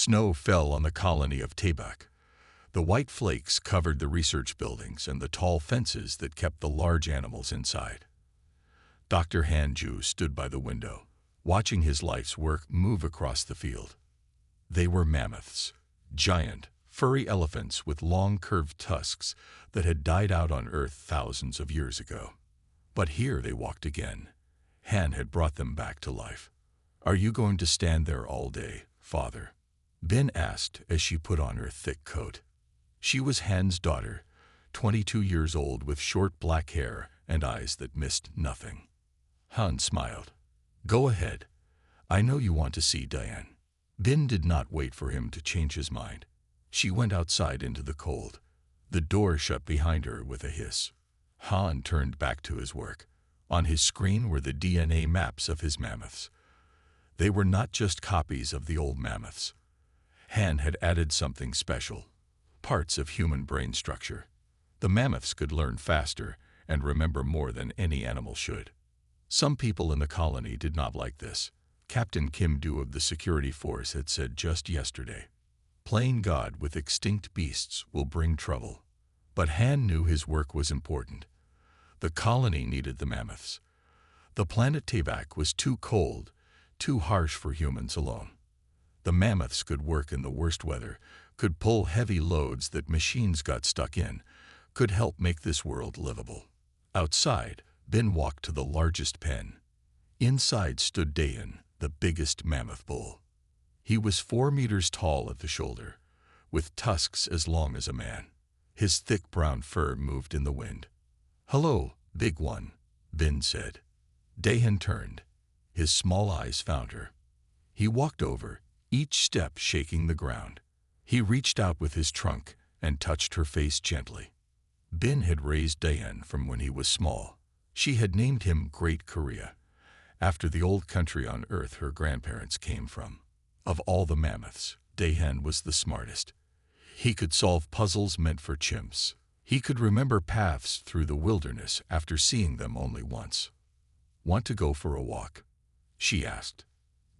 Snow fell on the colony of Tabak. The white flakes covered the research buildings and the tall fences that kept the large animals inside. Dr. Hanju stood by the window, watching his life's work move across the field. They were mammoths, giant, furry elephants with long curved tusks that had died out on Earth thousands of years ago. But here they walked again. Han had brought them back to life. "Are you going to stand there all day, Father?" Ben asked as she put on her thick coat. She was Han's daughter, 22 years old with short black hair and eyes that missed nothing. Han smiled. "Go ahead. I know you want to see Diane." Ben did not wait for him to change his mind. She went outside into the cold. The door shut behind her with a hiss. Han turned back to his work. On his screen were the DNA maps of his mammoths. They were not just copies of the old mammoths. Han had added something special, parts of human brain structure. The mammoths could learn faster and remember more than any animal should. Some people in the colony did not like this. Captain Kim Do of the security force had said just yesterday, "Playing God with extinct beasts will bring trouble." But Han knew his work was important. The colony needed the mammoths. The planet Tabak was too cold, too harsh for humans alone. The mammoths could work in the worst weather, could pull heavy loads that machines got stuck in, could help make this world livable. Outside, Ben walked to the largest pen. Inside stood Dayan, the biggest mammoth bull. He was 4 meters tall at the shoulder, with tusks as long as a man. His thick brown fur moved in the wind. "Hello, big one," Ben said. Dayan turned. His small eyes found her. He walked over, each step shaking the ground. He reached out with his trunk and touched her face gently. Ben had raised Dayan from when he was small. She had named him Great Korea, after the old country on Earth her grandparents came from. Of all the mammoths, Dayan was the smartest. He could solve puzzles meant for chimps. He could remember paths through the wilderness after seeing them only once. "Want to go for a walk?" she asked.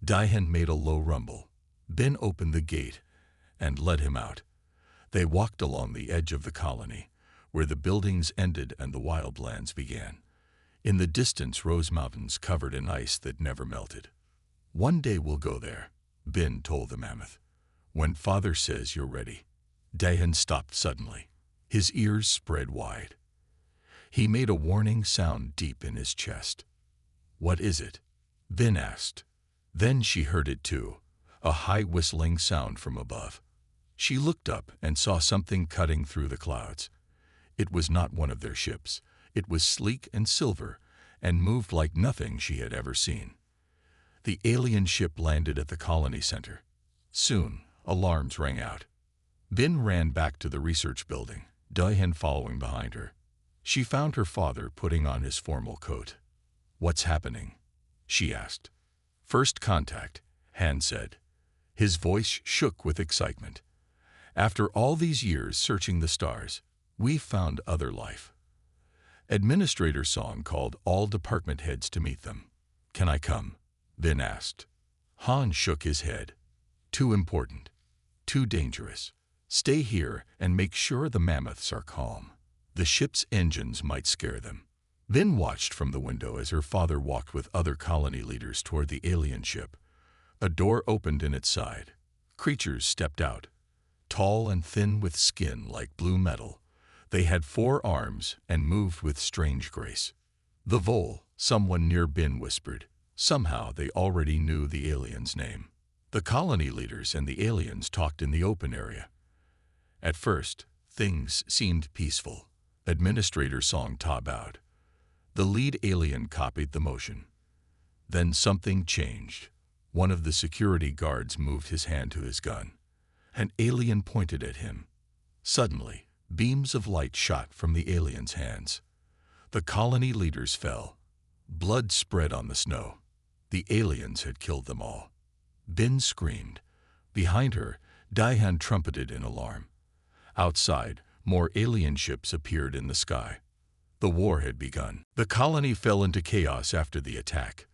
Dayan made a low rumble. Ben opened the gate and led him out. They walked along the edge of the colony, where the buildings ended and the wildlands began. In the distance rose mountains covered in ice that never melted. "One day we'll go there," Ben told the mammoth. "When Father says you're ready." Dayan stopped suddenly. His ears spread wide. He made a warning sound deep in his chest. "What is it?" Ben asked. Then she heard it too, a high whistling sound from above. She looked up and saw something cutting through the clouds. It was not one of their ships. It was sleek and silver and moved like nothing she had ever seen. The alien ship landed at the colony center. Soon, alarms rang out. Ben ran back to the research building, Dayan following behind her. She found her father putting on his formal coat. "What's happening?" she asked. "First contact," Han said. His voice shook with excitement. "After all these years searching the stars, we found other life." Administrator Song called all department heads to meet them. "Can I come?" Ben asked. Han shook his head. "Too important. Too dangerous. Stay here and make sure the mammoths are calm. The ship's engines might scare them." Ben watched from the window as her father walked with other colony leaders toward the alien ship. A door opened in its side. Creatures stepped out, tall and thin with skin like blue metal. They had 4 arms and moved with strange grace. "The Vole," someone near Ben whispered. Somehow they already knew the alien's name. The colony leaders and the aliens talked in the open area. At first, things seemed peaceful. Administrator Song Ta bowed. The lead alien copied the motion. Then something changed. One of the security guards moved his hand to his gun. An alien pointed at him. Suddenly, beams of light shot from the alien's hands. The colony leaders fell. Blood spread on the snow. The aliens had killed them all. Ben screamed. Behind her, Dayan trumpeted in alarm. Outside, more alien ships appeared in the sky. The war had begun. The colony fell into chaos after the attack.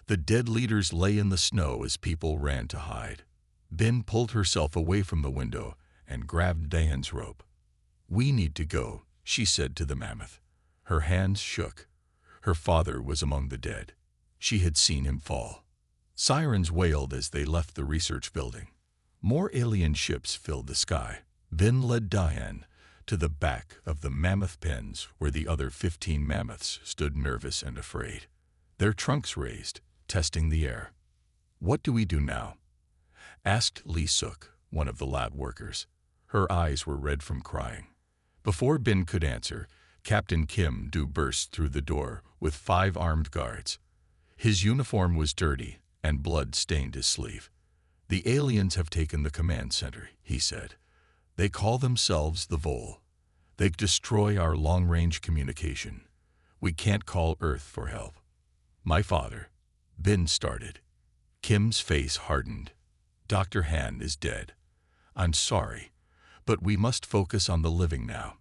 The dead leaders lay in the snow as people ran to hide. Bin pulled herself away from the window and grabbed Dayan's rope. "We need to go," she said to the mammoth. Her hands shook. Her father was among the dead. She had seen him fall. Sirens wailed as they left the research building. More alien ships filled the sky. Bin led Dayan to the back of the mammoth pens where the other 15 mammoths stood nervous and afraid, their trunks raised, testing the air. "What do we do now?" asked Lee Suk, one of the lab workers. Her eyes were red from crying. Before Bin could answer, Captain Kim Do burst through the door with 5 armed guards. His uniform was dirty, and blood stained his sleeve. "The aliens have taken the command center," he said. "They call themselves the Vol. They destroy our long-range communication. We can't call Earth for help." "My father," Bin started. Kim's face hardened. "Dr. Han is dead. I'm sorry, but we must focus on the living now."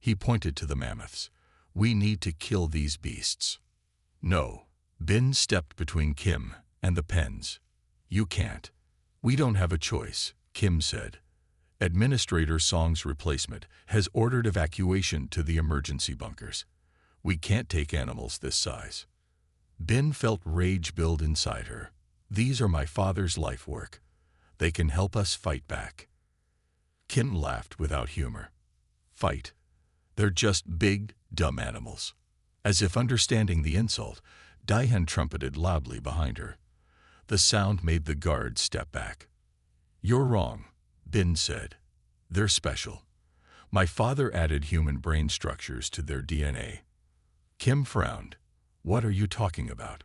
He pointed to the mammoths. "We need to kill these beasts." "No." Bin stepped between Kim and the pens. "You can't." "We don't have a choice," Kim said. "Administrator Song's replacement has ordered evacuation to the emergency bunkers. We can't take animals this size." Bin felt rage build inside her. "These are my father's life work. They can help us fight back." Kim laughed without humor. "Fight? They're just big, dumb animals." As if understanding the insult, Dayan trumpeted loudly behind her. The sound made the guards step back. "You're wrong," Bin said. "They're special. My father added human brain structures to their DNA." Kim frowned. "What are you talking about?"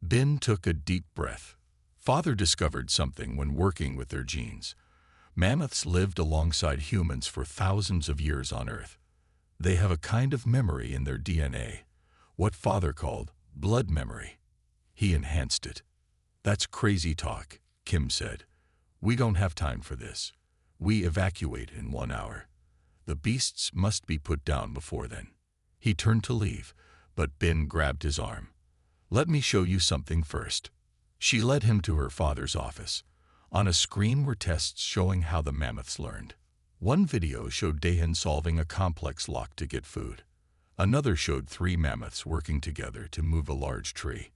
Bin took a deep breath. "Father discovered something when working with their genes. Mammoths lived alongside humans for thousands of years on Earth. They have a kind of memory in their DNA, what Father called blood memory. He enhanced it." "That's crazy talk," Kim said. "We don't have time for this. We evacuate in 1 hour. The beasts must be put down before then." He turned to leave, but Bin grabbed his arm. "Let me show you something first." She led him to her father's office. On a screen were tests showing how the mammoths learned. One video showed Dayan solving a complex lock to get food. Another showed 3 mammoths working together to move a large tree.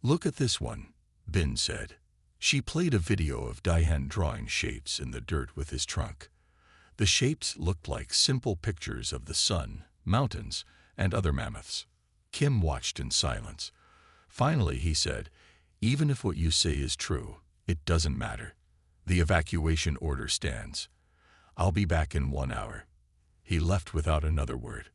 "Look at this one," Bin said. She played a video of Dayan drawing shapes in the dirt with his trunk. The shapes looked like simple pictures of the sun, mountains, and other mammoths. Kim watched in silence. Finally, he said, "Even if what you say is true, it doesn't matter. The evacuation order stands. I'll be back in 1 hour." He left without another word.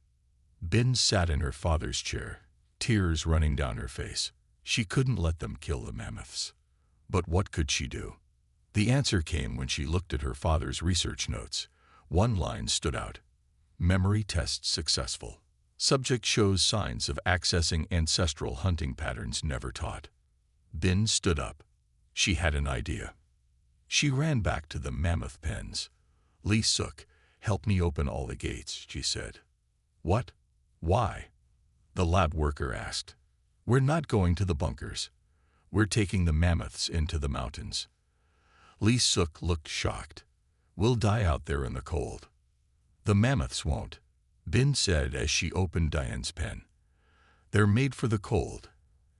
Bin sat in her father's chair, tears running down her face. She couldn't let them kill the mammoths. But what could she do? The answer came when she looked at her father's research notes. One line stood out. "Memory test successful. Subject shows signs of accessing ancestral hunting patterns never taught." Bin stood up. She had an idea. She ran back to the mammoth pens. "Lee Suk, help me open all the gates," she said. "What? Why?" the lab worker asked. "We're not going to the bunkers. We're taking the mammoths into the mountains." Lee Suk looked shocked. "We'll die out there in the cold." "The mammoths won't," Bin said as she opened Dayan's pen. "They're made for the cold,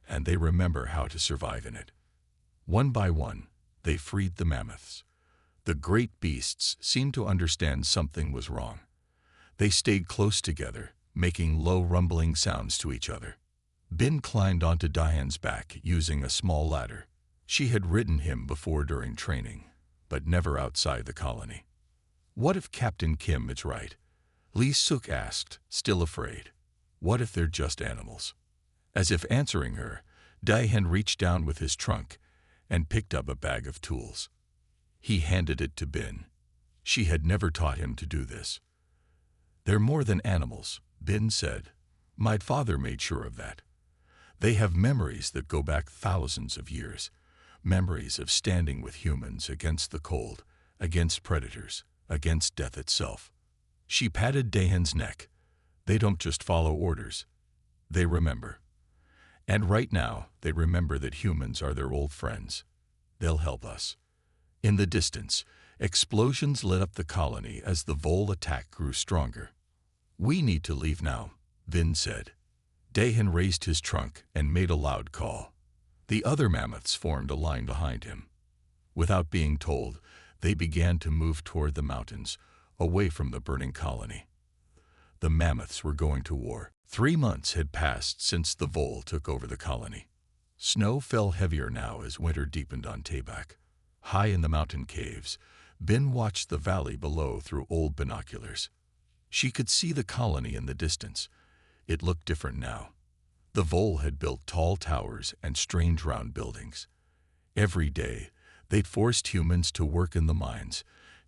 and they remember how to survive in it." One by one, they freed the mammoths. The great beasts seemed to understand something was wrong. They stayed close together, making low rumbling sounds to each other. Bin climbed onto Dayan's back using a small ladder. She had ridden him before during training, but never outside the colony. "What if Captain Kim is right?" Lee Suk asked, still afraid. "What if they're just animals?" As if answering her, Dayan reached down with his trunk and picked up a bag of tools. He handed it to Bin. She had never taught him to do this. "They're more than animals," Bin said. "My father made sure of that. They have memories that go back thousands of years, memories of standing with humans against the cold, against predators, against death itself." She patted Dayan's neck. "They don't just follow orders. They remember. And right now, they remember that humans are their old friends. They'll help us." In the distance, explosions lit up the colony as the vole attack grew stronger. "We need to leave now," Vin said. Dahan raised his trunk and made a loud call. The other mammoths formed a line behind him. Without being told, they began to move toward the mountains, away from the burning colony. The mammoths were going to war. 3 months had passed since the vole took over the colony. Snow fell heavier now as winter deepened on Tabak. High in the mountain caves, Bin watched the valley below through old binoculars. She could see the colony in the distance. It looked different now. The vole had built tall towers and strange round buildings. Every day, they'd forced humans to work in the mines,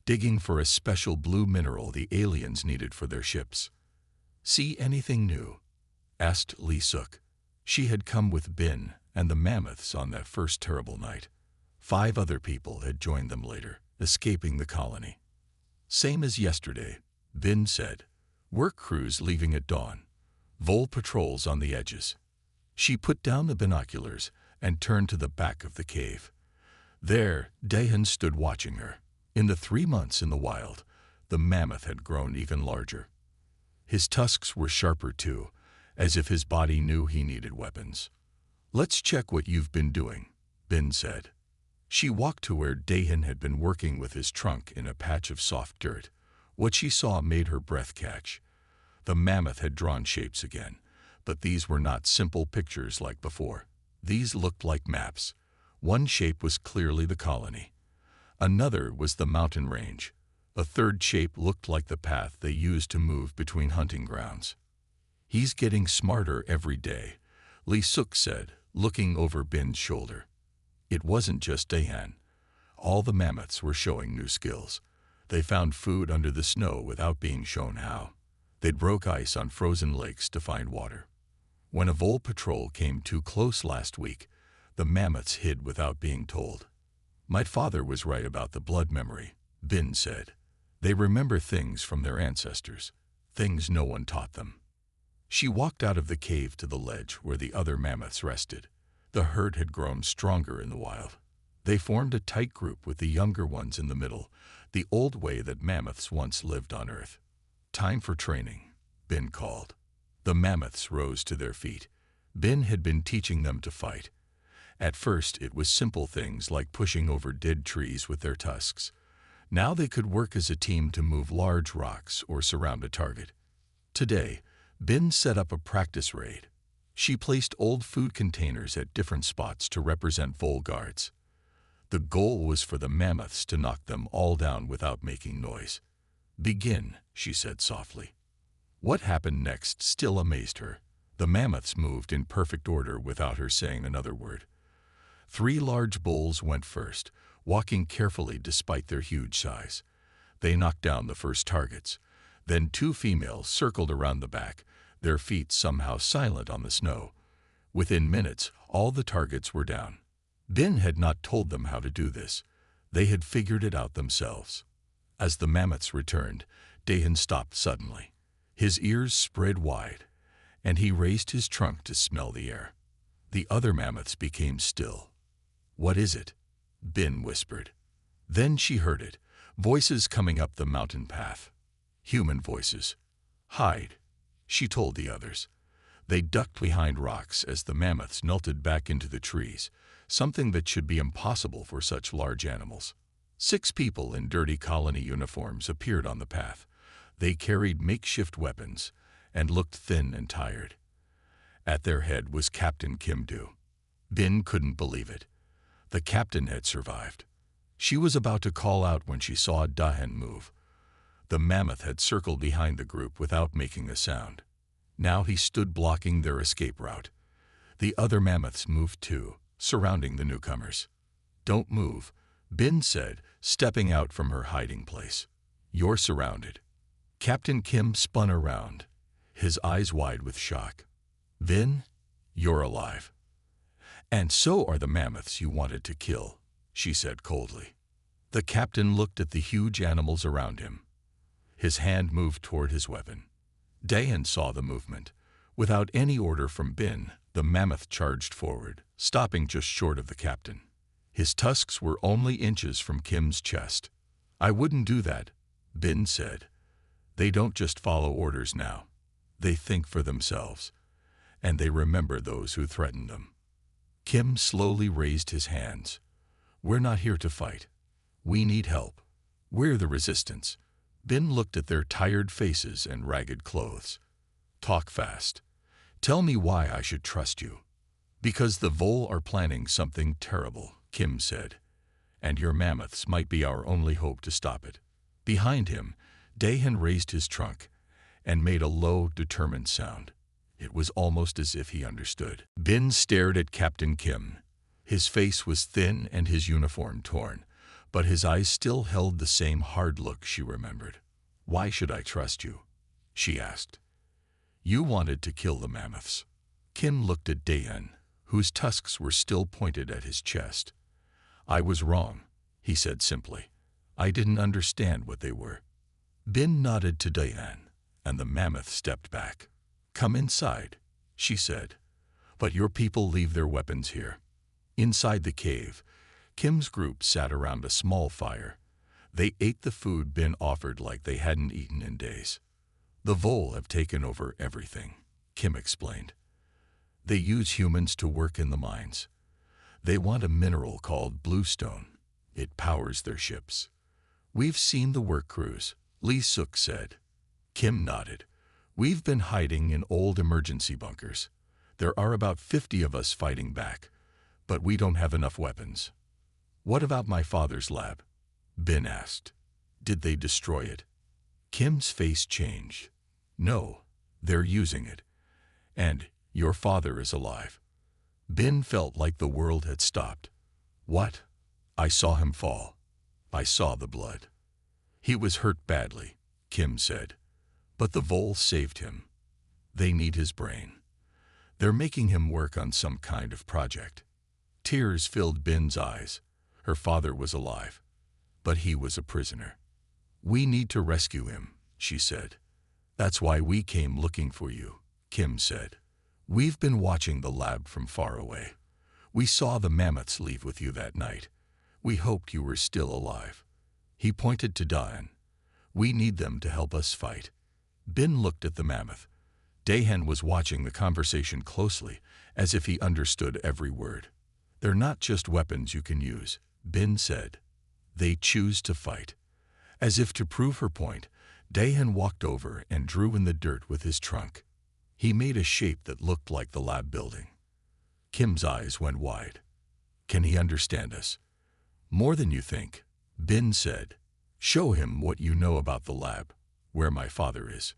digging for a special blue mineral the aliens needed for their ships. "See anything new?" asked Lee Suk. She had come with Bin and the mammoths on that first terrible night. 5 other people had joined them later, escaping the colony. "Same as yesterday," Bin said. "Work crews leaving at dawn. Vole patrols on the edges." She put down the binoculars and turned to the back of the cave. There, Dahan stood watching her. In the 3 months in the wild, the mammoth had grown even larger. His tusks were sharper too, as if his body knew he needed weapons. "Let's check what you've been doing," Bin said. She walked to where Dahan had been working with his trunk in a patch of soft dirt. What she saw made her breath catch. The mammoth had drawn shapes again, but these were not simple pictures like before. These looked like maps. One shape was clearly the colony. Another was the mountain range. A third shape looked like the path they used to move between hunting grounds. "He's getting smarter every day," Lee Suk said, looking over Bin's shoulder. It wasn't just Dahan. All the mammoths were showing new skills. They found food under the snow without being shown how. They broke ice on frozen lakes to find water. When a vole patrol came too close last week, the mammoths hid without being told. "My father was right about the blood memory," Bin said. "They remember things from their ancestors, things no one taught them." She walked out of the cave to the ledge where the other mammoths rested. The herd had grown stronger in the wild. They formed a tight group with the younger ones in the middle, the old way that mammoths once lived on Earth. "Time for training," Bin called. The mammoths rose to their feet. Bin had been teaching them to fight. At first, it was simple things like pushing over dead trees with their tusks. Now they could work as a team to move large rocks or surround a target. Today, Bin set up a practice raid. She placed old food containers at different spots to represent vole guards. The goal was for the mammoths to knock them all down without making noise. "Begin," she said softly. What happened next still amazed her. The mammoths moved in perfect order without her saying another word. 3 large bulls went first, walking carefully despite their huge size. They knocked down the first targets. Then 2 females circled around the back, their feet somehow silent on the snow. Within minutes, all the targets were down. Bin had not told them how to do this. They had figured it out themselves. As the mammoths returned, Dahan stopped suddenly. His ears spread wide, and he raised his trunk to smell the air. The other mammoths became still. "What is it?" Bin whispered. Then she heard it, voices coming up the mountain path. Human voices. "Hide," she told the others. They ducked behind rocks as the mammoths melted back into the trees, something that should be impossible for such large animals. 6 people in dirty colony uniforms appeared on the path. They carried makeshift weapons and looked thin and tired. At their head was Captain Kim-do. Bin couldn't believe it. The captain had survived. She was about to call out when she saw Dahan move. The mammoth had circled behind the group without making a sound. Now he stood blocking their escape route. The other mammoths moved too, surrounding the newcomers. "Don't move," Bin said, stepping out from her hiding place. "You're surrounded." Captain Kim spun around, his eyes wide with shock. "Vin, you're alive. And so are the mammoths you wanted to kill," she said coldly. The captain looked at the huge animals around him. His hand moved toward his weapon. Dahan saw the movement. Without any order from Bin, the mammoth charged forward, stopping just short of the captain. His tusks were only inches from Kim's chest. "I wouldn't do that," Bin said. "They don't just follow orders now. They think for themselves, and they remember those who threaten them." Kim slowly raised his hands. "We're not here to fight. We need help. We're the resistance." Bin looked at their tired faces and ragged clothes. "Talk fast. Tell me why I should trust you." "Because the Vole are planning something terrible," Kim said, "and your mammoths might be our only hope to stop it." Behind him, Dahan raised his trunk and made a low, determined sound. It was almost as if he understood. Bin stared at Captain Kim. His face was thin and his uniform torn, but his eyes still held the same hard look she remembered. "Why should I trust you?" she asked. "You wanted to kill the mammoths." Kim looked at Dahan, whose tusks were still pointed at his chest. "I was wrong," he said simply. "I didn't understand what they were." Bin nodded to Dahan, and the mammoth stepped back. "Come inside," she said. "But your people leave their weapons here." Inside the cave, Kim's group sat around a small fire. They ate the food Bin offered like they hadn't eaten in days. "The Vole have taken over everything," Kim explained. "They use humans to work in the mines. They want a mineral called bluestone. It powers their ships." "We've seen the work crews," Lee Suk said. Kim nodded. "We've been hiding in old emergency bunkers. There are about 50 of us fighting back, but we don't have enough weapons." "What about my father's lab?" Bin asked. "Did they destroy it?" Kim's face changed. "No, they're using it. And your father is alive." Bin felt like the world had stopped. "What?" "I saw him fall. I saw the blood." "He was hurt badly," Kim said. "But the Vole saved him. They need his brain. They're making him work on some kind of project." Tears filled Bin's eyes. Her father was alive, but he was a prisoner. "We need to rescue him," she said. "That's why we came looking for you," Kim said. "We've been watching the lab from far away. We saw the mammoths leave with you that night. We hoped you were still alive." He pointed to Dahan. "We need them to help us fight." Bin looked at the mammoth. Dahan was watching the conversation closely, as if he understood every word. "They're not just weapons you can use," Bin said. "They choose to fight." As if to prove her point, Dahan walked over and drew in the dirt with his trunk. He made a shape that looked like the lab building. Kim's eyes went wide. "Can he understand us?" "More than you think," Bin said. "Show him what you know about the lab, where my father is."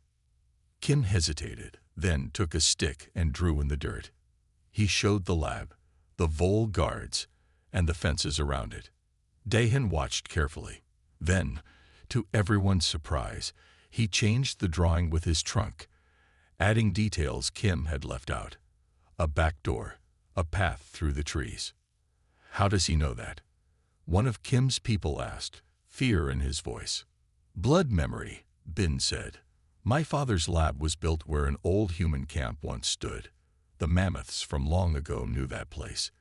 Kim hesitated, then took a stick and drew in the dirt. He showed the lab, the Vole guards, and the fences around it. Dahan watched carefully. Then, to everyone's surprise, he changed the drawing with his trunk, adding details Kim had left out. A back door, a path through the trees. "How does he know that?" one of Kim's people asked, fear in his voice. "Blood memory," Bin said. "My father's lab was built where an old human camp once stood. The mammoths from long ago knew that place.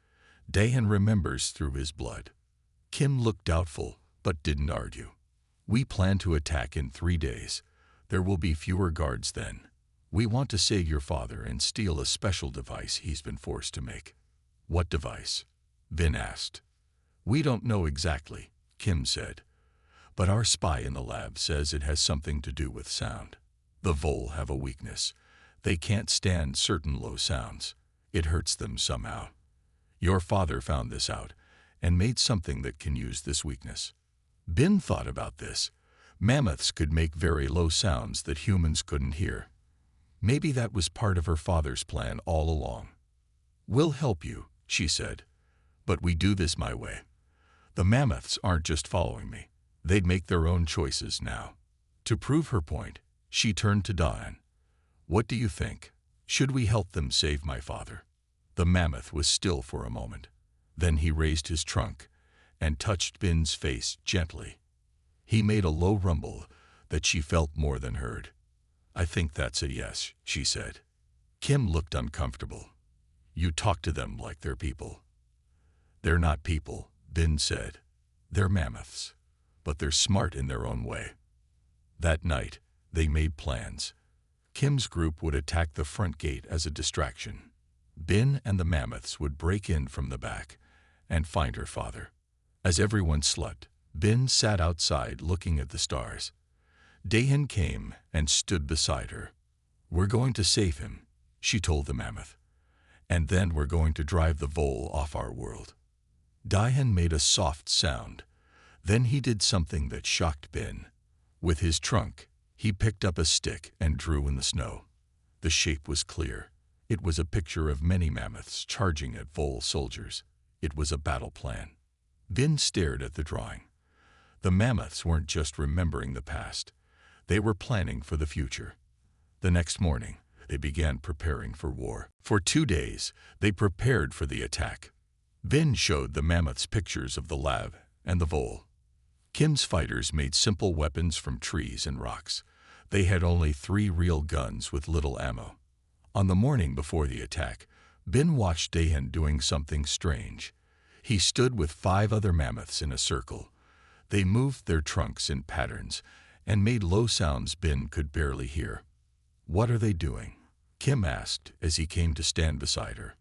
Dahan remembers through his blood." Kim looked doubtful, but didn't argue. "We plan to attack in 3 days. There will be fewer guards then. We want to save your father and steal a special device he's been forced to make." "What device?" Bin asked. "We don't know exactly," Kim said. "But our spy in the lab says it has something to do with sound. The Vole have a weakness. They can't stand certain low sounds. It hurts them somehow. Your father found this out and made something that can use this weakness." Bin thought about this. Mammoths could make very low sounds that humans couldn't hear. Maybe that was part of her father's plan all along. "We'll help you," she said. "But we do this my way. The mammoths aren't just following me. They'd make their own choices now." To prove her point, she turned to Dahan. "What do you think? Should we help them save my father?" The mammoth was still for a moment. Then he raised his trunk and touched Bin's face gently. He made a low rumble that she felt more than heard. "I think that's a yes," she said. Kim looked uncomfortable. "You talk to them like they're people." "They're not people," Ben said. They're mammoths, but they're smart in their own way. That night, they made plans. Kim's group would attack the front gate as a distraction. Ben and the mammoths would break in from the back and find her father. As everyone slept, Ben sat outside looking at the stars. Dahan came and stood beside her. We're going to save him, she told the mammoth. And then we're going to drive the vole off our world. Dahan made a soft sound. Then he did something that shocked Ben. With his trunk, he picked up a stick and drew in the snow. The shape was clear. It was a picture of many mammoths charging at vole soldiers. It was a battle plan. Ben stared at the drawing. The mammoths weren't just remembering the past. They were planning for the future. The next morning, they began preparing for war. For 2 days, they prepared for the attack. Ben showed the mammoths pictures of the lab and the vole. Kim's fighters made simple weapons from trees and rocks. They had only 3 real guns with little ammo. On the morning before the attack, Ben watched Dahan doing something strange. He stood with 5 other mammoths in a circle. They moved their trunks in patterns and made low sounds Ben could barely hear. What are they doing? Kim asked as he came to stand beside her.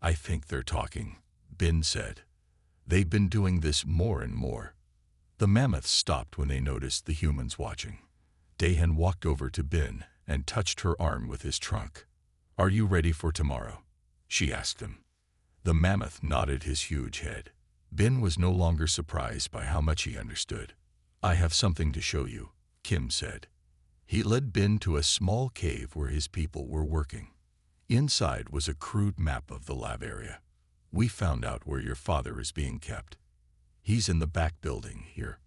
I think they're talking, Ben said. They've been doing this more and more. The mammoths stopped when they noticed the humans watching. Dahan walked over to Ben and touched her arm with his trunk. Are you ready for tomorrow? She asked him. The mammoth nodded his huge head. Ben was no longer surprised by how much he understood. I have something to show you, Kim said. He led Ben to a small cave where his people were working. Inside was a crude map of the lab area. We found out where your father is being kept. He's in the back building here.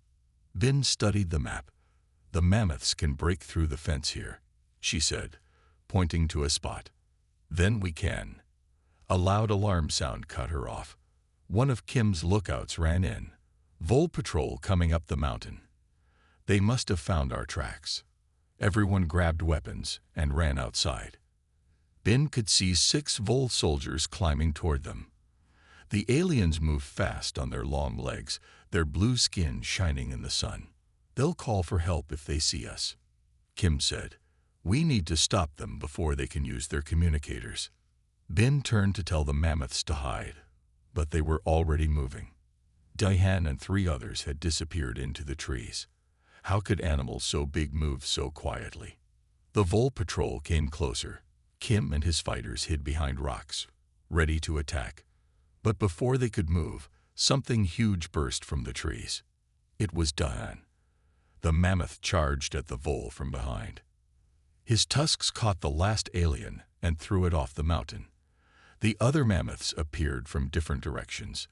Ben studied the map. The mammoths can break through the fence here, she said, pointing to a spot. Then we can. A loud alarm sound cut her off. One of Kim's lookouts ran in. Vole patrol coming up the mountain. They must have found our tracks. Everyone grabbed weapons and ran outside. Ben could see 6 vole soldiers climbing toward them. The aliens moved fast on their long legs, their blue skin shining in the sun. They'll call for help if they see us, Kim said. We need to stop them before they can use their communicators. Ben turned to tell the mammoths to hide, but they were already moving. Dahan and 3 others had disappeared into the trees. How could animals so big move so quietly? The vole patrol came closer. Kim and his fighters hid behind rocks, ready to attack. But before they could move, something huge burst from the trees. It was Dahan. The mammoth charged at the vole from behind. His tusks caught the last alien and threw it off the mountain. The other mammoths appeared from different directions.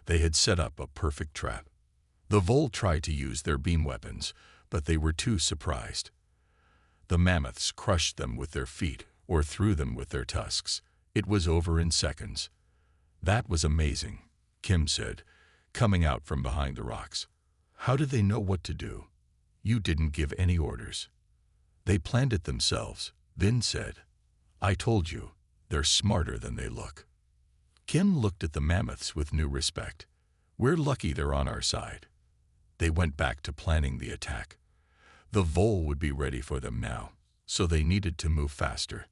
They had set up a perfect trap. The vole tried to use their beam weapons, but they were too surprised. The mammoths crushed them with their feet or threw them with their tusks. It was over in seconds. That was amazing, Kim said, coming out from behind the rocks. How did they know what to do? You didn't give any orders. They planned it themselves, Ben said. I told you, they're smarter than they look. Kim looked at the mammoths with new respect. We're lucky they're on our side. They went back to planning the attack. The vole would be ready for them now, so they needed to move faster.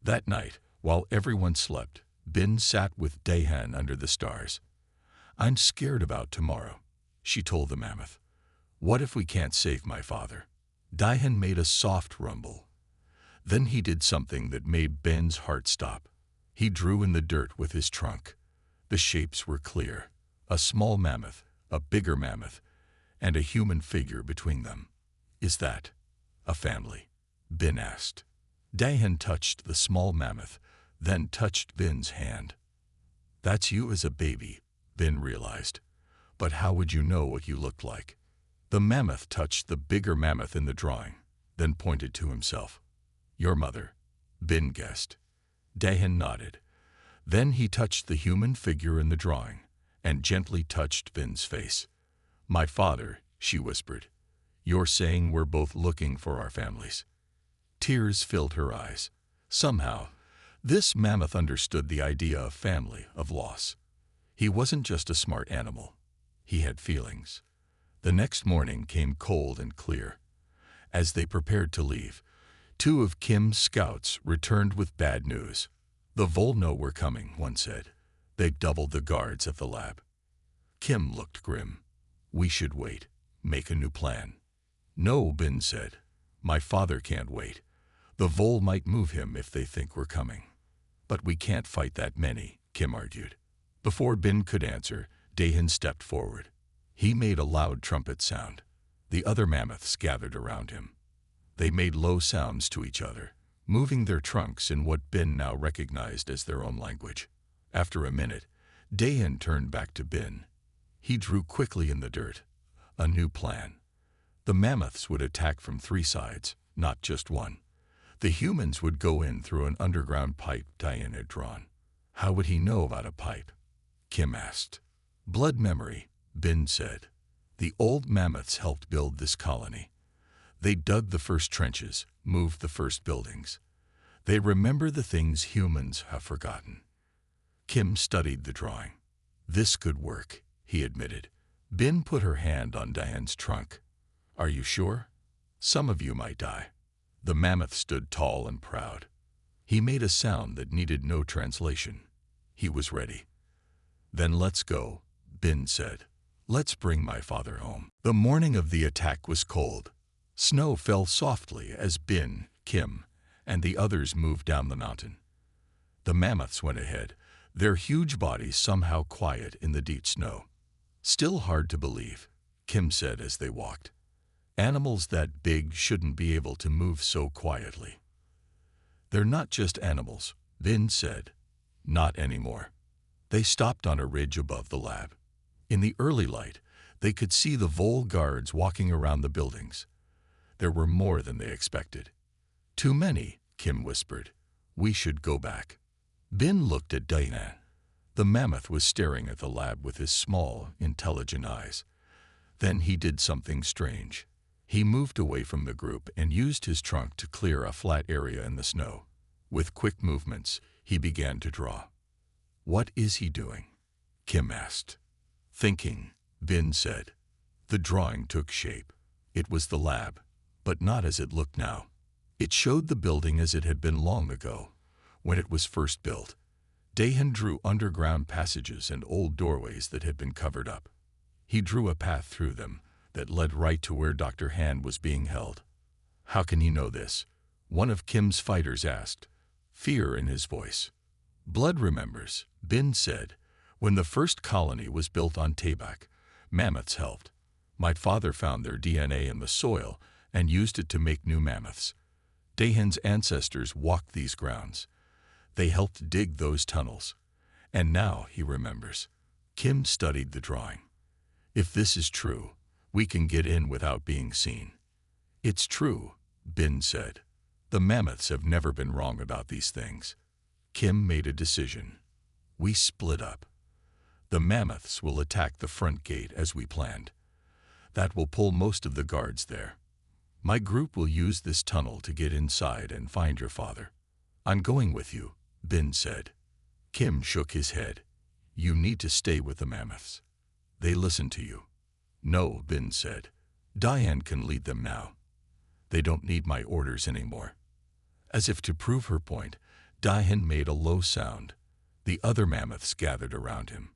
That night, while everyone slept, Ben sat with Dahan under the stars. I'm scared about tomorrow, she told the mammoth. What if we can't save my father? Dahan made a soft rumble. Then he did something that made Ben's heart stop. He drew in the dirt with his trunk. The shapes were clear. A small mammoth, a bigger mammoth, and a human figure between them. Is that a family? Ben asked. Dahan touched the small mammoth, then touched Ben's hand. That's you as a baby, Ben realized. But how would you know what you looked like? The mammoth touched the bigger mammoth in the drawing, then pointed to himself. Your mother, Ben guessed. Dahan nodded. Then he touched the human figure in the drawing and gently touched Ben's face. My father, she whispered. You're saying we're both looking for our families. Tears filled her eyes. Somehow, this mammoth understood the idea of family, of loss. He wasn't just a smart animal. He had feelings. The next morning came cold and clear. As they prepared to leave, two of Kim's scouts returned with bad news. "The Volno were coming," one said. "They've doubled the guards at the lab." Kim looked grim. "We should wait. Make a new plan." "No," Ben said. "My father can't wait. The Vol might move him if they think we're coming." "But we can't fight that many," Kim argued. Before Ben could answer, Dahan stepped forward. He made a loud trumpet sound. The other mammoths gathered around him. They made low sounds to each other, moving their trunks in what Ben now recognized as their own language. After a minute, Dahan turned back to Ben. He drew quickly in the dirt. A new plan. The mammoths would attack from 3 sides, not just one. The humans would go in through an underground pipe Dahan had drawn. How would he know about a pipe? Kim asked. "Blood memory," Ben said. "The old mammoths helped build this colony. They dug the first trenches, moved the first buildings. They remember the things humans have forgotten." Kim studied the drawing. "This could work," he admitted. Ben put her hand on Dahan's trunk. "Are you sure? Some of you might die." The mammoth stood tall and proud. He made a sound that needed no translation. He was ready. "Then let's go," Ben said. "Let's bring my father home." The morning of the attack was cold. Snow fell softly as Ben, Kim, and the others moved down the mountain. The mammoths went ahead, their huge bodies somehow quiet in the deep snow. "Still hard to believe," Kim said as they walked. "Animals that big shouldn't be able to move so quietly." "They're not just animals," Ben said. "Not anymore." They stopped on a ridge above the lab. In the early light, they could see the Vol guards walking around the buildings. There were more than they expected. "Too many," Kim whispered. "We should go back." Ben looked at Dahan. The mammoth was staring at the lab with his small, intelligent eyes. Then he did something strange. He moved away from the group and used his trunk to clear a flat area in the snow. With quick movements, he began to draw. "What is he doing?" Kim asked. "Thinking," Ben said. The drawing took shape. It was the lab, but not as it looked now. It showed the building as it had been long ago, when it was first built. Dahan drew underground passages and old doorways that had been covered up. He drew a path through them that led right to where Dr. Han was being held. "How can you know this?" one of Kim's fighters asked, fear in his voice. "Blood remembers," Ben said. "When the first colony was built on Tabak, mammoths helped. My father found their DNA in the soil and used it to make new mammoths. Dahan's ancestors walked these grounds. They helped dig those tunnels. And now he remembers." Kim studied the drawing. "If this is true, we can get in without being seen." "It's true," Ben said. "The mammoths have never been wrong about these things." Kim made a decision. "We split up. The mammoths will attack the front gate as we planned. That will pull most of the guards there. My group will use this tunnel to get inside and find your father." "I'm going with you," Ben said. Kim shook his head. "You need to stay with the mammoths. They listen to you." "No," Ben said. "Dahan can lead them now. They don't need my orders anymore." As if to prove her point, Dahan made a low sound. The other mammoths gathered around him.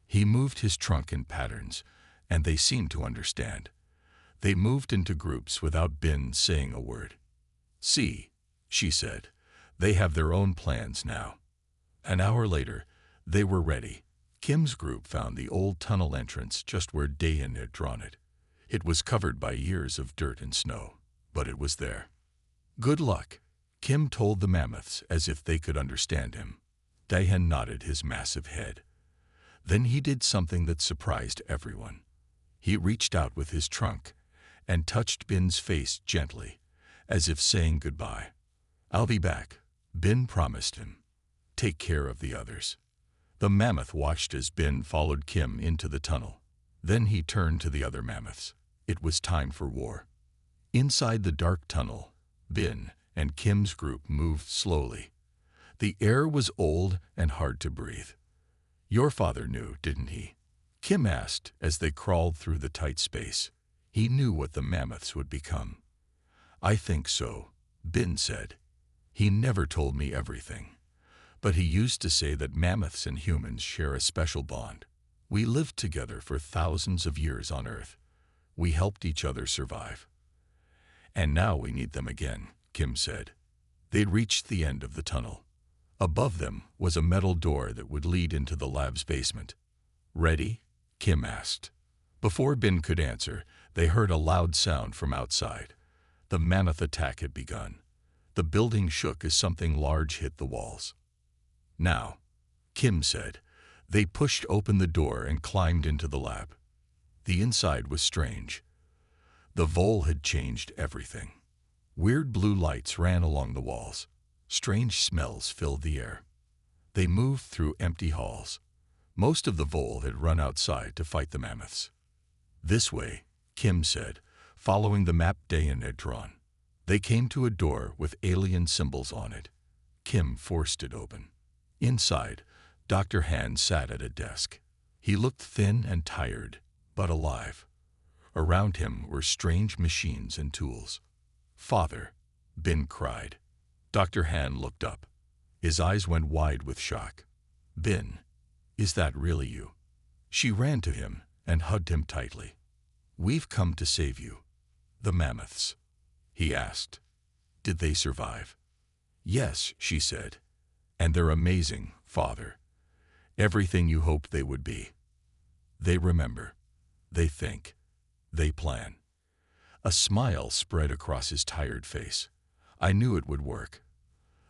He moved his trunk in patterns, and they seemed to understand. They moved into groups without Ben saying a word. "See," she said, "they have their own plans now." An hour later, they were ready. Kim's group found the old tunnel entrance just where Dahan had drawn it. It was covered by years of dirt and snow, but it was there. "Good luck," Kim told the mammoths as if they could understand him. Dahan nodded his massive head. Then he did something that surprised everyone. He reached out with his trunk and touched Ben's face gently, as if saying goodbye. "I'll be back," Ben promised him. "Take care of the others." The mammoth watched as Ben followed Kim into the tunnel. Then he turned to the other mammoths. It was time for war. Inside the dark tunnel, Ben and Kim's group moved slowly. The air was old and hard to breathe. Your father knew, didn't he? Kim asked as they crawled through the tight space. He knew what the mammoths would become. I think so, Bin said. He never told me everything. But he used to say that mammoths and humans share a special bond. We lived together for thousands of years on Earth. We helped each other survive. And now we need them again, Kim said. They'd reached the end of the tunnel. Above them was a metal door that would lead into the lab's basement. Ready? Kim asked. Before Bin could answer, they heard a loud sound from outside. The mammoth attack had begun. The building shook as something large hit the walls. Now, Kim said. They pushed open the door and climbed into the lab. The inside was strange. The vole had changed everything. Weird blue lights ran along the walls. Strange smells filled the air. They moved through empty halls. Most of the vole had run outside to fight the mammoths. This way, Kim said, following the map Dayan had drawn. They came to a door with alien symbols on it. Kim forced it open. Inside, Dr. Han sat at a desk. He looked thin and tired, but alive. Around him were strange machines and tools. "Father," Bin cried. Dr. Han looked up. His eyes went wide with shock. "Bin, is that really you?" She ran to him and hugged him tightly. "We've come to save you." "The mammoths?" he asked. "Did they survive?" "Yes," she said. "And they're amazing, Father. Everything you hoped they would be. They remember. They think. They plan." A smile spread across his tired face. "I knew it would work.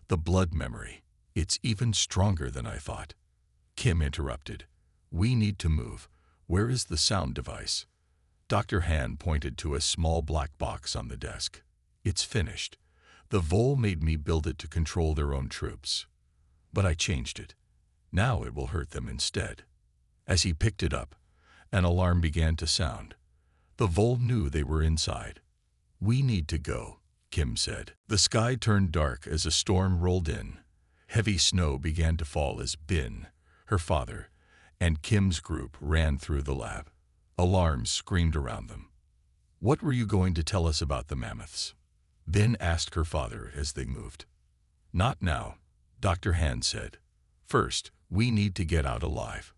The blood memory. It's even stronger than I thought." Kim interrupted. "We need to move. Where is the sound device?" Dr. Han pointed to a small black box on the desk. "It's finished. The vole made me build it to control their own troops. But I changed it. Now it will hurt them instead." As he picked it up, an alarm began to sound. The vole knew they were inside. "We need to go," Kim said. The sky turned dark as a storm rolled in. Heavy snow began to fall as Bin, her father, and Kim's group ran through the lab. Alarms screamed around them. "What were you going to tell us about the mammoths?" Bin asked her father as they moved. "Not now," Dr. Han said. "First, we need to get out alive."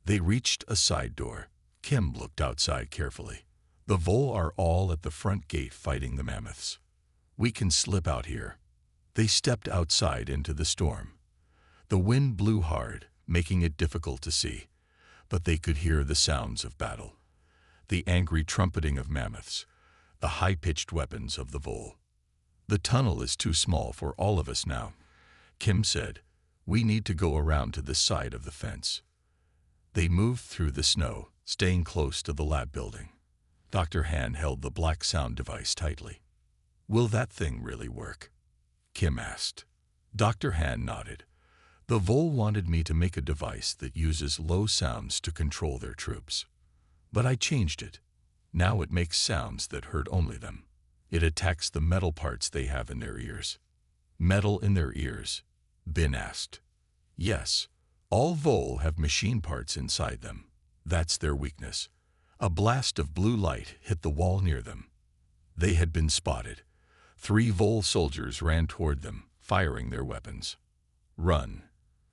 They reached a side door. Kim looked outside carefully. "The vole are all at the front gate fighting the mammoths. We can slip out here." They stepped outside into the storm. The wind blew hard, making it difficult to see, but they could hear the sounds of battle. The angry trumpeting of mammoths, the high-pitched weapons of the vole. "The tunnel is too small for all of us now," Kim said. "We need to go around to the side of the fence." They moved through the snow, staying close to the lab building. Dr. Han held the black sound device tightly. "Will that thing really work?" Kim asked. Dr. Han nodded. "The vole wanted me to make a device that uses low sounds to control their troops. But I changed it. Now it makes sounds that hurt only them. It attacks the metal parts they have in their ears." "Metal in their ears?" Bin asked. "Yes. All vole have machine parts inside them. That's their weakness." A blast of blue light hit the wall near them. They had been spotted. 3 vole soldiers ran toward them, firing their weapons. "Run,"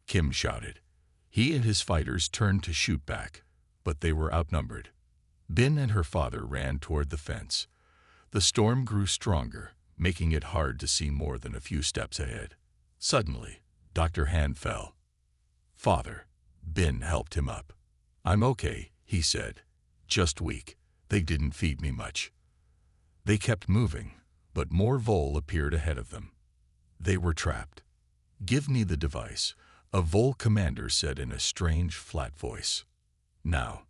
Kim shouted. He and his fighters turned to shoot back, but they were outnumbered. Bin and her father ran toward the fence. The storm grew stronger, making it hard to see more than a few steps ahead. Suddenly, Dr. Han fell. "Father," Bin helped him up. "I'm okay," he said. "Just weak. They didn't feed me much." They kept moving, but more vole appeared ahead of them. They were trapped. "Give me the device," a vole commander said in a strange, flat voice. "Now."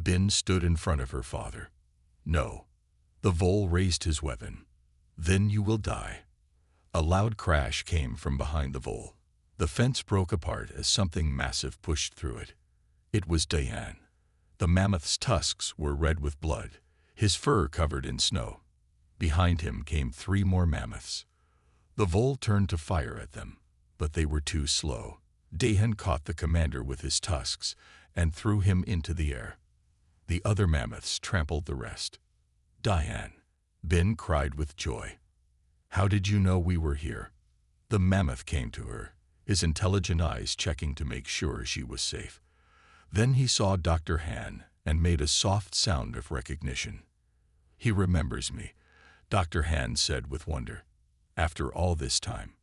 Bin stood in front of her father. "No." The vole raised his weapon. "Then you will die." A loud crash came from behind the vole. The fence broke apart as something massive pushed through it. It was Dayan. The mammoth's tusks were red with blood, his fur covered in snow. Behind him came 3 more mammoths. The vole turned to fire at them, but they were too slow. Dahan caught the commander with his tusks and threw him into the air. The other mammoths trampled the rest. Dahan, Ben cried with joy. How did you know we were here? The mammoth came to her, his intelligent eyes checking to make sure she was safe. Then he saw Dr. Han and made a soft sound of recognition. He remembers me, Dr. Han said with wonder. After all this time,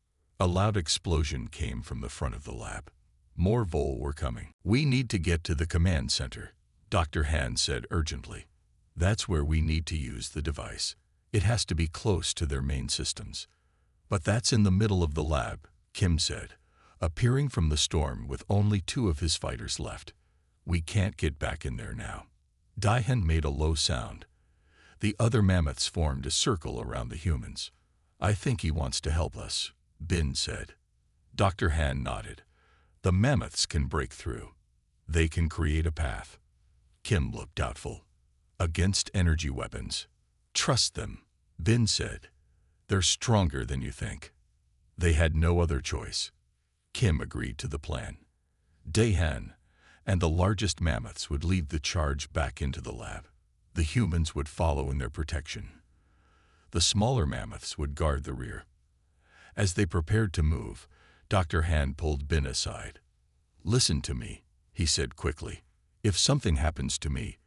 a loud explosion came from the front of the lab. More Vol were coming. We need to get to the command center, Dr. Han said urgently. That's where we need to use the device. It has to be close to their main systems. But that's in the middle of the lab, Kim said, appearing from the storm with only 2 of his fighters left. We can't get back in there now. Dahan made a low sound. The other mammoths formed a circle around the humans. I think he wants to help us, Ben said. Dr. Han nodded. The mammoths can break through. They can create a path. Kim looked doubtful. Against energy weapons. Trust them, Ben said. They're stronger than you think. They had no other choice. Kim agreed to the plan. Dahan and the largest mammoths would lead the charge back into the lab. The humans would follow in their protection. The smaller mammoths would guard the rear. As they prepared to move, Dr. Han pulled Ben aside. Listen to me, he said quickly. If something happens to me,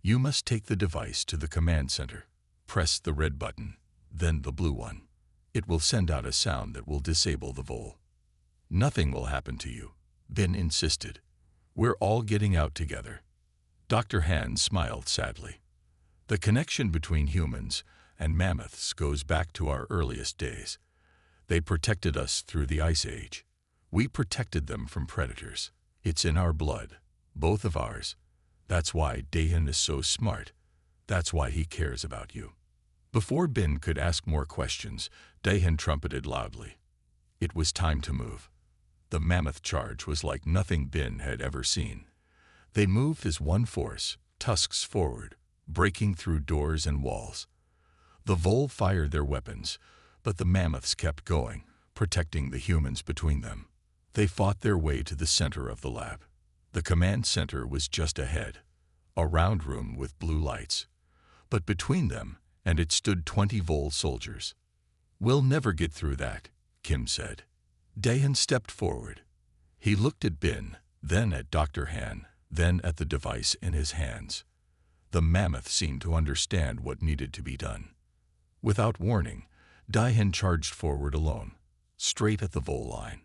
you must take the device to the command center. Press the red button, then the blue one. It will send out a sound that will disable the Vol. Nothing will happen to you, Ben insisted. We're all getting out together. Dr. Han smiled sadly. The connection between humans and mammoths goes back to our earliest days. They protected us through the Ice Age. We protected them from predators. It's in our blood, both of ours. That's why Dahan is so smart. That's why he cares about you. Before Ben could ask more questions, Dahan trumpeted loudly. It was time to move. The mammoth charge was like nothing Ben had ever seen. They moved as one force, tusks forward, breaking through doors and walls. The Vol fired their weapons, but the mammoths kept going, protecting the humans between them. They fought their way to the center of the lab. The command center was just ahead, a round room with blue lights. But between them and it stood 20 Vol soldiers. We'll never get through that, Kim said. Dahan stepped forward. He looked at Ben, then at Dr. Han, then at the device in his hands. The mammoth seemed to understand what needed to be done. Without warning, Dahan charged forward alone, straight at the Vol line.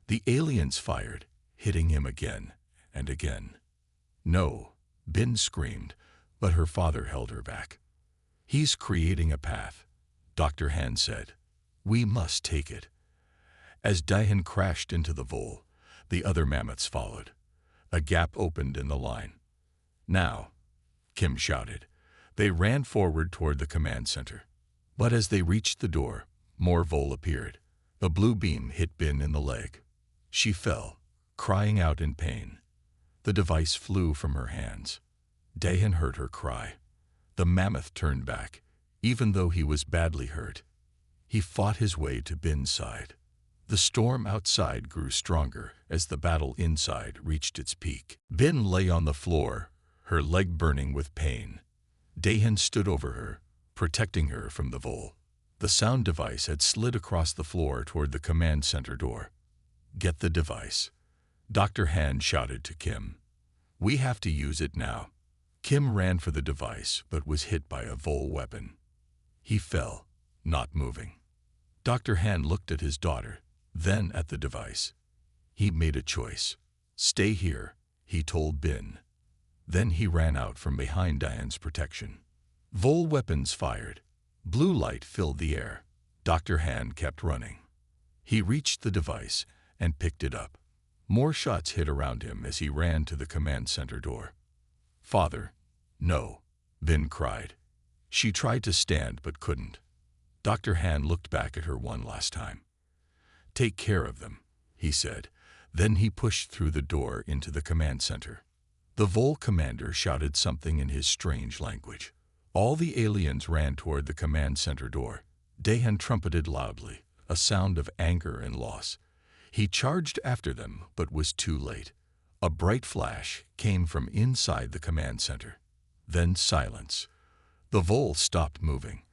The aliens fired, hitting him again and again. No, Ben screamed, but her father held her back. He's creating a path, Dr. Han said. We must take it. As Dahan crashed into the Vol, the other mammoths followed. A gap opened in the line. Now, Kim shouted. They ran forward toward the command center. But as they reached the door, more Vol appeared. A blue beam hit Ben in the leg. She fell, crying out in pain. The device flew from her hands. Dahan heard her cry. The mammoth turned back, even though he was badly hurt. He fought his way to Ben's side. The storm outside grew stronger as the battle inside reached its peak. Ben lay on the floor, her leg burning with pain. Dahan stood over her, protecting her from the Vol. The sound device had slid across the floor toward the command center door. Get the device, Dr. Han shouted to Kim. We have to use it now. Kim ran for the device but was hit by a Vol weapon. He fell, not moving. Dr. Han looked at his daughter, then at the device. He made a choice. Stay here, he told Ben. Then he ran out from behind Dahan's protection. Vol weapons fired. Blue light filled the air. Dr. Han kept running. He reached the device and picked it up. More shots hit around him as he ran to the command center door. Father, no, Ben cried. She tried to stand but couldn't. Dr. Han looked back at her one last time. Take care of them, he said. Then he pushed through the door into the command center. The Vol commander shouted something in his strange language. All the aliens ran toward the command center door. Dahan trumpeted loudly, a sound of anger and loss. He charged after them, but was too late. A bright flash came from inside the command center. Then silence. The vole stopped moving.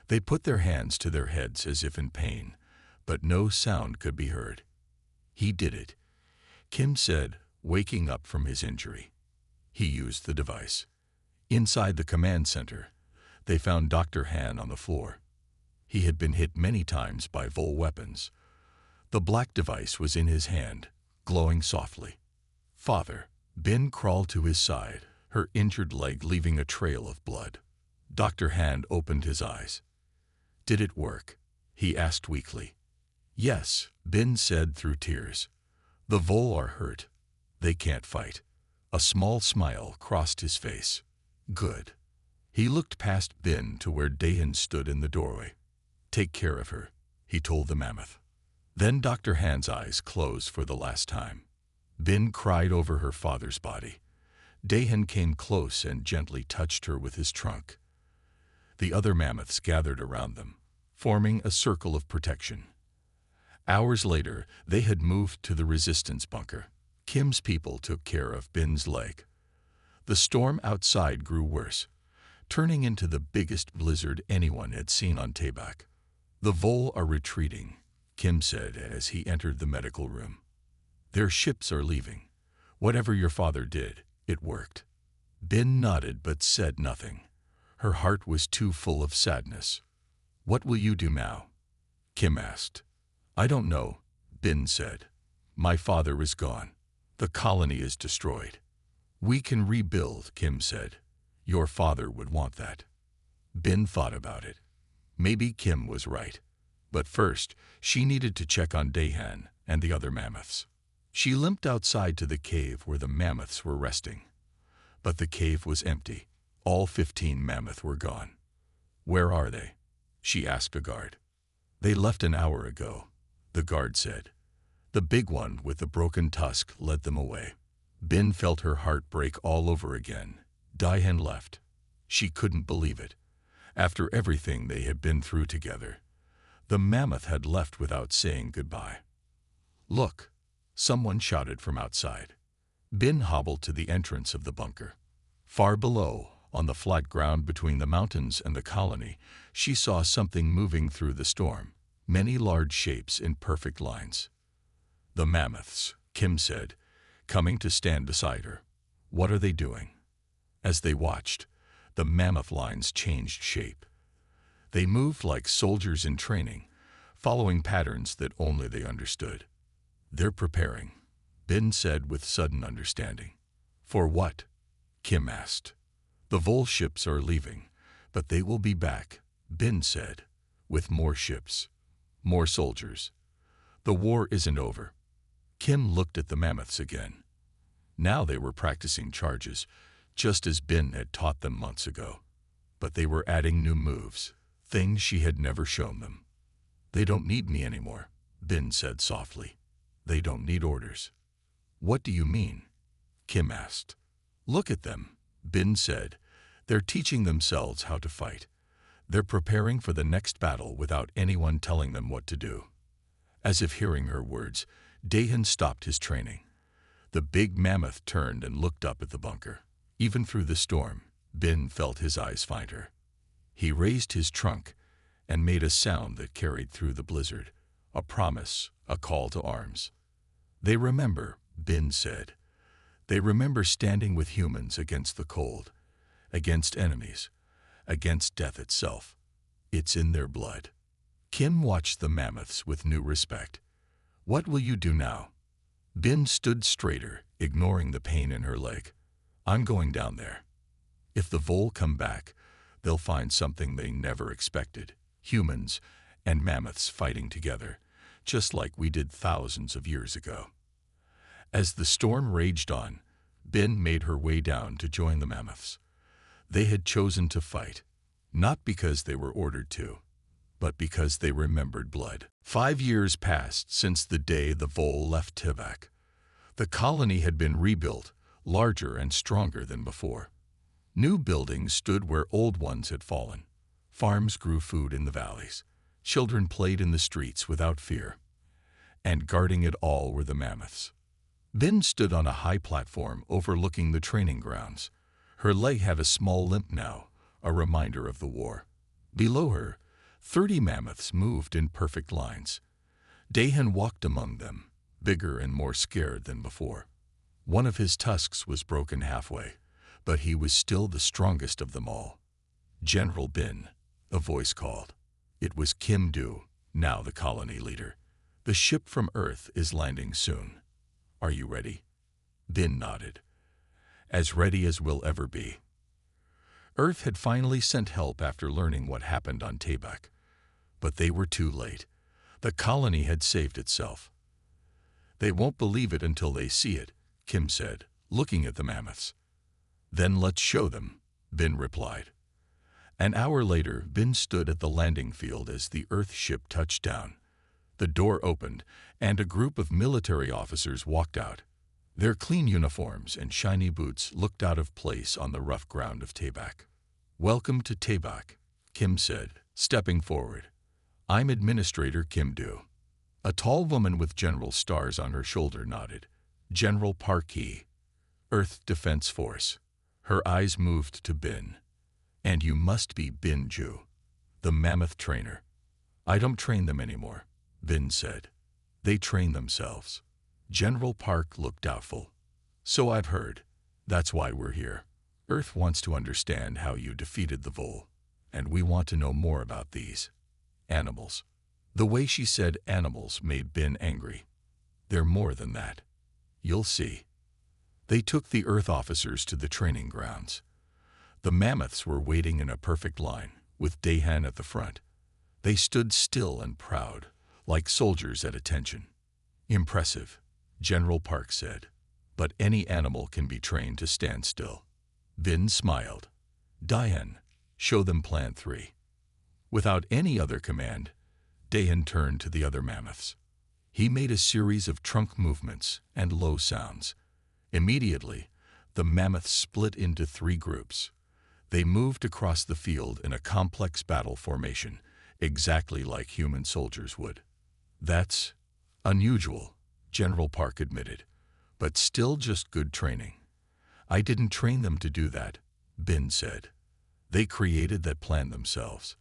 They put their hands to their heads as if in pain, but no sound could be heard. "He did it," Kim said, waking up from his injury. He used the device. Inside the command center, they found Dr. Han on the floor. He had been hit many times by vole weapons. The black device was in his hand, glowing softly. "Father." Bin crawled to his side, her injured leg leaving a trail of blood. Dr. Han opened his eyes. "Did it work?" he asked weakly. "Yes," Bin said through tears. "The vole are hurt. They can't fight." A small smile crossed his face. "Good." He looked past Bin to where Dahan stood in the doorway. "Take care of her," he told the mammoth. Then Dr. Han's eyes closed for the last time. Bin cried over her father's body. Dahan came close and gently touched her with his trunk. The other mammoths gathered around them, forming a circle of protection. Hours later, they had moved to the resistance bunker. Kim's people took care of Bin's leg. The storm outside grew worse, turning into the biggest blizzard anyone had seen on Tabak. "The vole are retreating," Kim said as he entered the medical room. "Their ships are leaving. Whatever your father did, it worked." Bin nodded but said nothing. Her heart was too full of sadness. "What will you do now?" Kim asked. "I don't know," Bin said. "My father is gone. The colony is destroyed." "We can rebuild," Kim said. "Your father would want that." Bin thought about it. Maybe Kim was right. But first, she needed to check on Dahan and the other mammoths. She limped outside to the cave where the mammoths were resting. But the cave was empty. All 15 mammoths were gone. "Where are they?" she asked a guard. "They left an hour ago," the guard said. The big one with the broken tusk led them away. Bin felt her heart break all over again. Dahan left. She couldn't believe it. After everything they had been through together, the mammoth had left without saying goodbye. "Look!" someone shouted from outside. Bin hobbled to the entrance of the bunker. Far below, on the flat ground between the mountains and the colony, she saw something moving through the storm, many large shapes in perfect lines. "The mammoths," Kim said, coming to stand beside her. "What are they doing?" As they watched, the mammoth lines changed shape. They moved like soldiers in training, following patterns that only they understood. "They're preparing," Bin said with sudden understanding. "For what?" Kim asked. "The vole ships are leaving, but they will be back," Bin said, "with more ships, more soldiers. The war isn't over." Kim looked at the mammoths again. Now they were practicing charges, just as Bin had taught them months ago. But they were adding new moves, things she had never shown them. "They don't need me anymore," Bin said softly. "They don't need orders." "What do you mean?" Kim asked. "Look at them," Bin said. "They're teaching themselves how to fight. They're preparing for the next battle without anyone telling them what to do." As if hearing her words, Dahan stopped his training. The big mammoth turned and looked up at the bunker. Even through the storm, Bin felt his eyes find her. He raised his trunk and made a sound that carried through the blizzard, a promise, a call to arms. "They remember," Bin said. "They remember standing with humans against the cold, against enemies, against death itself. It's in their blood." Kim watched the mammoths with new respect. "What will you do now?" Bin stood straighter, ignoring the pain in her leg. "I'm going down there. If the vole come back, they'll find something they never expected. Humans and mammoths fighting together, just like we did thousands of years ago." As the storm raged on, Bin made her way down to join the mammoths. They had chosen to fight, not because they were ordered to, but because they remembered blood. 5 years passed since the day the vole left Tabak. The colony had been rebuilt, larger and stronger than before. New buildings stood where old ones had fallen. Farms grew food in the valleys. Children played in the streets without fear. and guarding it all were the mammoths. Bin stood on a high platform overlooking the training grounds. Her leg had a small limp now, a reminder of the war. Below her, 30 mammoths moved in perfect lines. Dahan walked among them, bigger and more scared than before. One of his tusks was broken halfway, but he was still the strongest of them all. "General Bin," a voice called. It was Kim Do, now the colony leader. "The ship from Earth is landing soon. Are you ready?" Bin nodded. "As ready as we'll ever be." Earth had finally sent help after learning what happened on Tabak. But they were too late. The colony had saved itself. "They won't believe it until they see it," Kim said, looking at the mammoths. "Then let's show them," Bin replied. An hour later, Bin stood at the landing field as the Earth ship touched down. The door opened, and a group of military officers walked out. Their clean uniforms and shiny boots looked out of place on the rough ground of Tabak. "Welcome to Tabak," Kim said, stepping forward. "I'm Administrator Kim Do." A tall woman with General stars on her shoulder nodded. "General Parkey, Earth Defense Force." Her eyes moved to Bin. "And you must be Bin Ju, the mammoth trainer." "I don't train them anymore," Bin said. "They train themselves." General Park looked doubtful. "So I've heard. That's why we're here. Earth wants to understand how you defeated the Vole, and we want to know more about these animals." The way she said animals made Bin angry. "They're more than that. You'll see." They took the Earth officers to the training grounds. The mammoths were waiting in a perfect line, with Dahan at the front. They stood still and proud, like soldiers at attention. "Impressive," General Park said. "But any animal can be trained to stand still." Bin smiled. "Dahan, show them Plan 3. Without any other command, Dahan turned to the other mammoths. He made a series of trunk movements and low sounds. Immediately, the mammoths split into 3 groups. They moved across the field in a complex battle formation, exactly like human soldiers would. "That's unusual," General Park admitted, "but still just good training." "I didn't train them to do that," Bin said. "They created that plan themselves.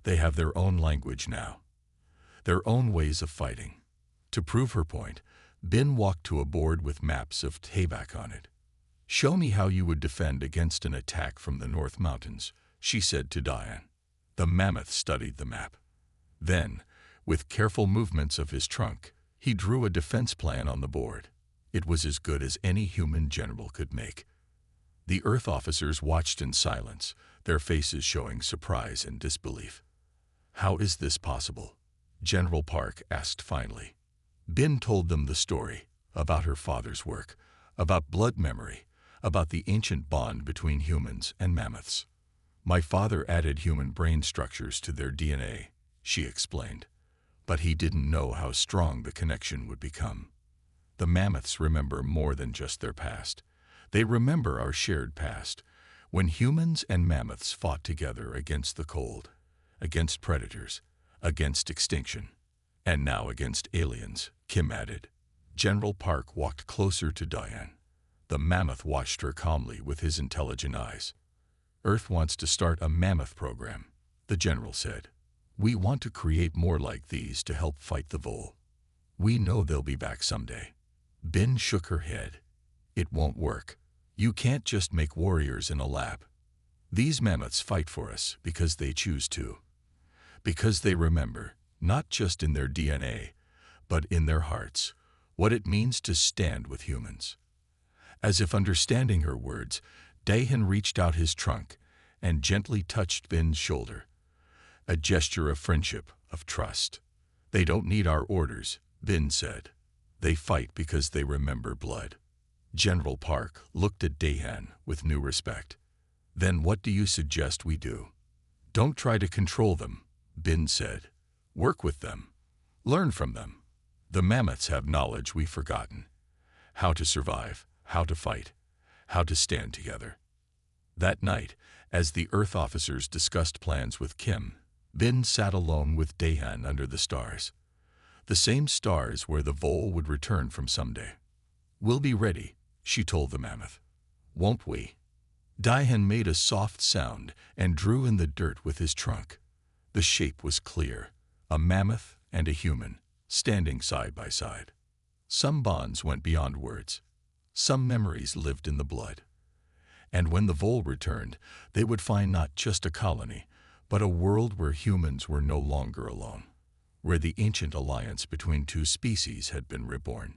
They have their own language now, their own ways of fighting." To prove her point, Bin walked to a board with maps of Tabak on it. "Show me how you would defend against an attack from the North Mountains," she said to Dahan. The mammoth studied the map. Then, with careful movements of his trunk, he drew a defense plan on the board. It was as good as any human general could make. The Earth officers watched in silence, their faces showing surprise and disbelief. "How is this possible?" General Park asked finally. Bin told them the story, about her father's work, about blood memory, about the ancient bond between humans and mammoths. "My father added human brain structures to their DNA," she explained, "but he didn't know how strong the connection would become. The mammoths remember more than just their past. They remember our shared past, when humans and mammoths fought together against the cold, against predators, against extinction, and now against aliens," Kim added. General Park walked closer to Dahan. The mammoth watched her calmly with his intelligent eyes. "Earth wants to start a mammoth program," the general said. "We want to create more like these to help fight the Vole. We know they'll be back someday." Bin shook her head. "It won't work. You can't just make warriors in a lab. These mammoths fight for us because they choose to. Because they remember, not just in their DNA, but in their hearts, what it means to stand with humans." As if understanding her words, Dahan reached out his trunk and gently touched Bin's shoulder. A gesture of friendship, of trust. "They don't need our orders," Bin said. "They fight because they remember blood." General Park looked at Dahan with new respect. "Then what do you suggest we do?" "Don't try to control them," Bin said. "Work with them. Learn from them. The mammoths have knowledge we've forgotten. How to survive, how to fight, how to stand together." That night, as the Earth officers discussed plans with Kim, Bin sat alone with Dahan under the stars. The same stars where the vole would return from someday. "We'll be ready," she told the mammoth. "Won't we?" Daihan made a soft sound and drew in the dirt with his trunk. The shape was clear, a mammoth and a human, standing side by side. Some bonds went beyond words. Some memories lived in the blood. And when the vole returned, they would find not just a colony, but a world where humans were no longer alone, where the ancient alliance between two species had been reborn.